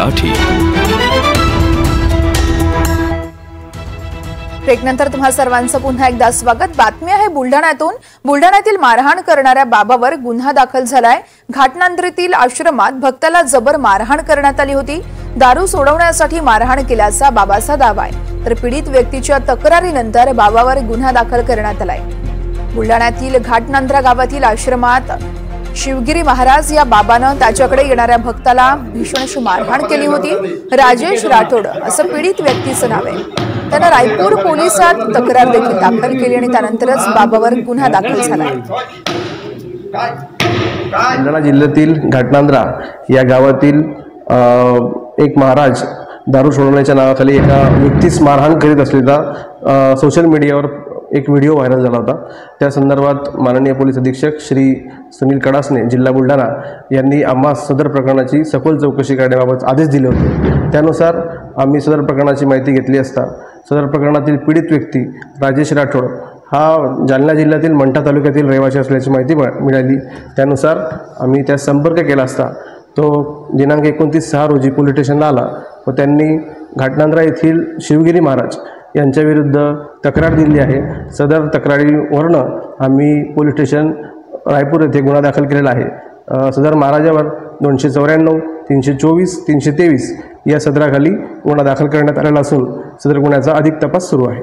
मराठी। ब्रेकनंतर तुम्हा सर्वांचं पुन्हा एकदा स्वागत। बातमी आहे बुलढाण्यातून। बुलढाण्यातील मारहाण करणाऱ्या बाबावर गुन्हा दाखल झालाय। घाटनांद्रीतील आश्रमात भक्ताला जबर मारहाण करण्यात आली होती। दारू सोडवण्यासाठी मारहाण केल्याचा बाबाचा दावा आहे, तर पीडित व्यक्तीच्या तक्रारीनंतर बाबावर गुन्हा दाखल करण्यात आलाय। बुलढाण्यातील घाटनांद्रा गावातील आश्रमात शिवगिरी महाराज या बाबानं त्याच्याकडे येणाऱ्या भक्ताला भीषण अशी मारहाण केली होती। राजेश राठोड असं पीडित व्यक्तीचं नाव आहे। त्यानं रायपूर पोलिसात तक्रार देखील दाखल केली आणि त्यानंतरच बाबावर गुन्हा दाखल झाला। बुलढाणा जिल्ह्यातील घाटनांद्रा या गावातील एक महाराज दारू सोडवण्याच्या नावाखाली एका व्यक्तीस मारहाण करीत असलेला सोशल मीडियावर एक व्हिडिओ व्हायरल झाला होता। त्या संदर्भात माननीय पोलीस अधीक्षक श्री सुनील कडासने जिल्हा बुलढाणा यांनी आम्हास सदर प्रकरणाची सखोल चौकशी करण्याबाबत आदेश दिले होते। त्यानुसार आम्ही सदर प्रकरणाची माहिती घेतली असता सदर प्रकरणातील पीडित व्यक्ती राजेश राठोड हा जालना जिल्ह्यातील मंठा तालुक्यातील रहिवासी असल्याची माहिती मिळाली। त्यानुसार आम्ही त्यास संपर्क केला असता तो दिनांक 29/6 रोजी पोलीस स्टेशनला आला व त्यांनी घाटनांद्रा येथील शिवगिरी महाराज यांच्या विरुद्ध तक्रार दिली आहे। सदर तक्रारीवरनं आम्ही पोलीस स्टेशन रायपूर येथे गुन्हा दाखल केलेला आहे। सदर महाराजावर 294, 324, 323 या सदराखाली गुन्हा दाखल करण्यात आलेला असून सदर गुन्ह्याचा अधिक तपास सुरू आहे।